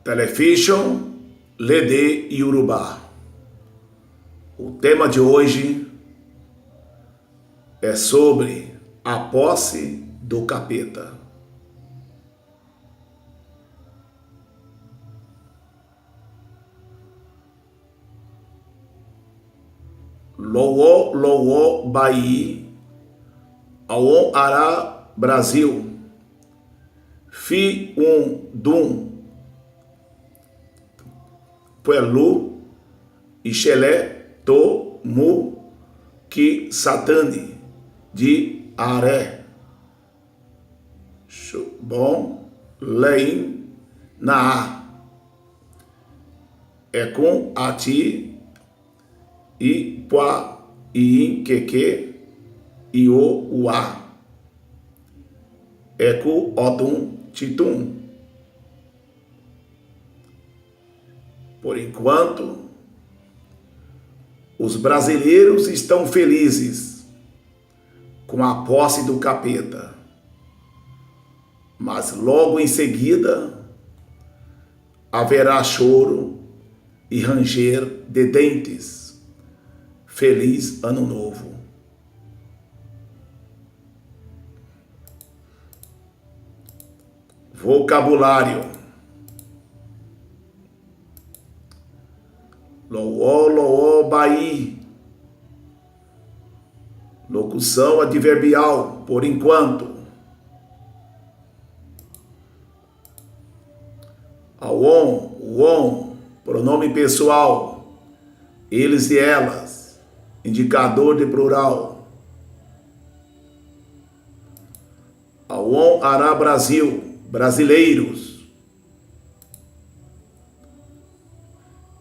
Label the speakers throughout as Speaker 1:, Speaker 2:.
Speaker 1: Television Lede Yorùbá. O tema de hoje é sobre a posse do capeta. Lowo Bayi, Awon Ara Brasil, Fi Dum, Puelu, Ixelé, To, Mu, Ki Satani, de Aré, Bom, Leim, Naa, Ekun, Ati, Ipuá, Iin, Keke, Io, Uá, Eku, Odum, Titum. Por enquanto, os brasileiros estão felizes com a posse do capeta, mas logo em seguida haverá choro e ranger de dentes. Feliz Ano Novo. Vocabulário: Lowo Bayi. Locução adverbial, por enquanto. Awon, pronome pessoal, eles e elas, indicador de plural. Awon Ara Brasil, brasileiros.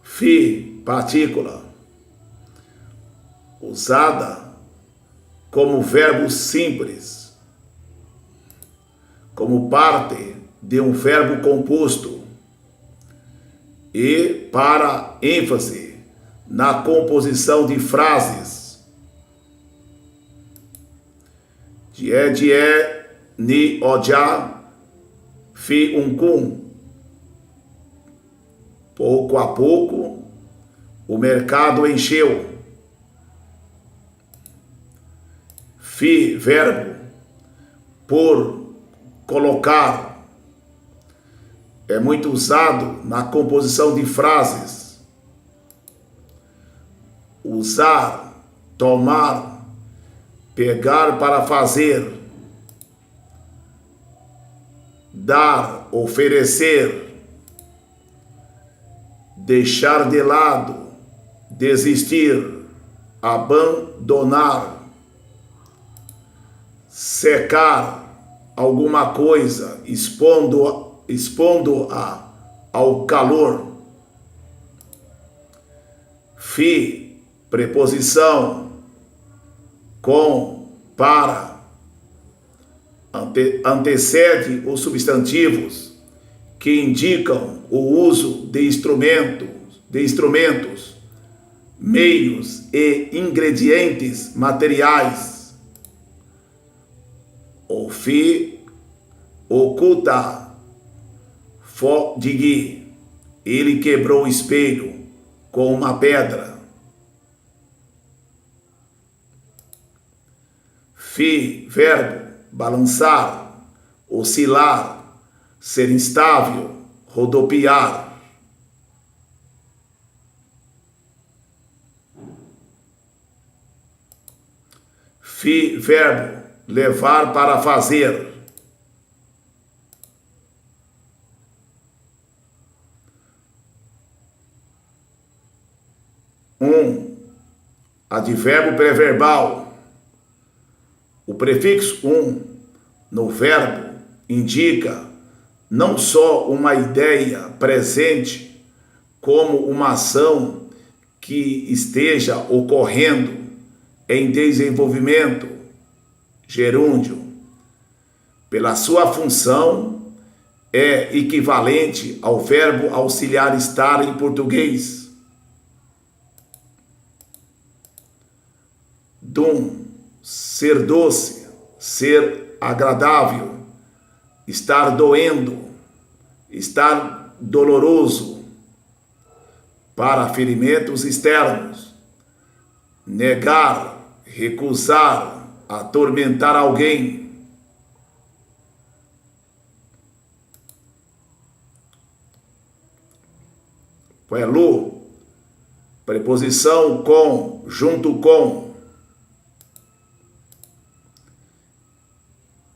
Speaker 1: Fi, partícula, usada como verbo simples, como parte de um verbo composto e para ênfase na composição de frases. Die, ni, oja, fi, kun. Pouco a pouco, o mercado encheu. Fi, verbo, por, colocar. É muito usado na composição de frases. Usar, tomar, pegar para fazer, dar, oferecer, deixar de lado, desistir, abandonar, secar alguma coisa, expondo-a ao calor. Fi, preposição, com, para, antecede os substantivos que indicam o uso de instrumentos, meios e ingredientes materiais. O fi, oculta, fo, digui, ele quebrou o espelho com uma pedra. Fi, verbo, balançar, oscilar, ser instável, rodopiar. Fi, verbo, levar para fazer. Advérbio pré-verbal. O prefixo no verbo indica não só uma ideia presente, como uma ação que esteja ocorrendo em desenvolvimento, gerúndio. Pela sua função, é equivalente ao verbo auxiliar estar em português. Ser doce, ser agradável, estar doendo, estar doloroso para ferimentos externos, negar, recusar, atormentar alguém. Pelo, preposição com, junto com.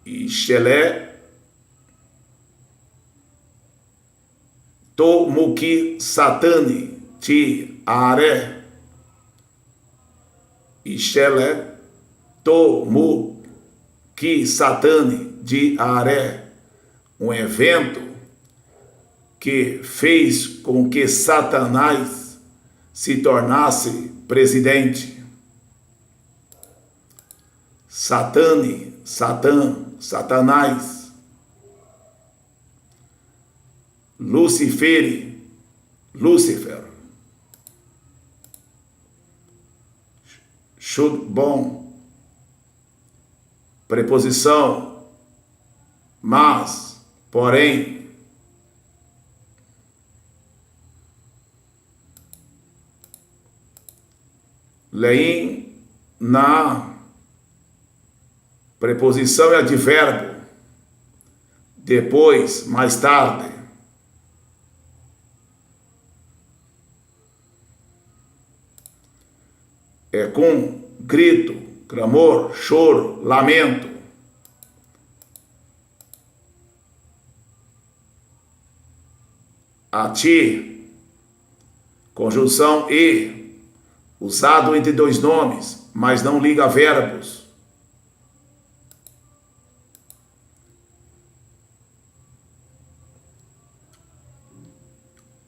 Speaker 1: Ixelé, Tomuki Satani, Ti Aré. Ixelé, Tomuki Satani, de Aré. Um evento que fez com que Satanás se tornasse presidente. Satane, Satã, Satanás. Lucifere, Lúcifer. Bom, preposição, mas, porém. Leim, na, preposição e advérbio, depois, mais tarde. É com grito, clamor, choro, lamento. A ti, conjunção e, usado entre dois nomes, mas não liga verbos.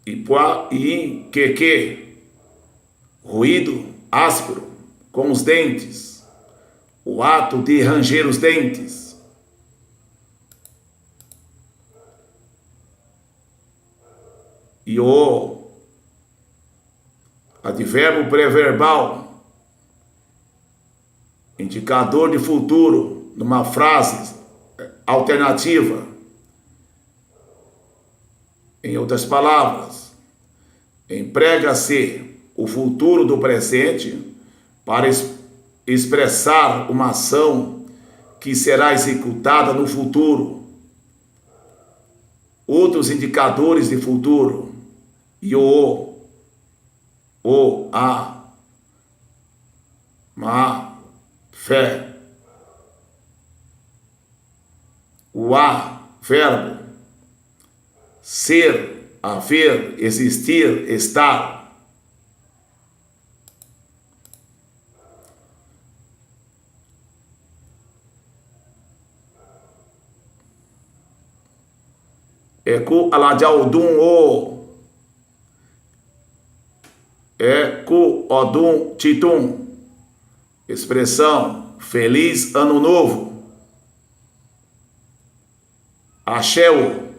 Speaker 1: Ipuá e que, ruído áspero com os dentes, o ato de ranger os dentes. E o advérbio pré-verbal, indicador de futuro, numa frase alternativa. Em outras palavras, emprega-se o futuro do presente para expressar uma ação que será executada no futuro. Outros indicadores de futuro, e a, ma, fé. O a, verbo, ser, haver, existir, estar. Eku alajaldum o. Eku odum titum. Expressão, feliz ano novo. Axéu.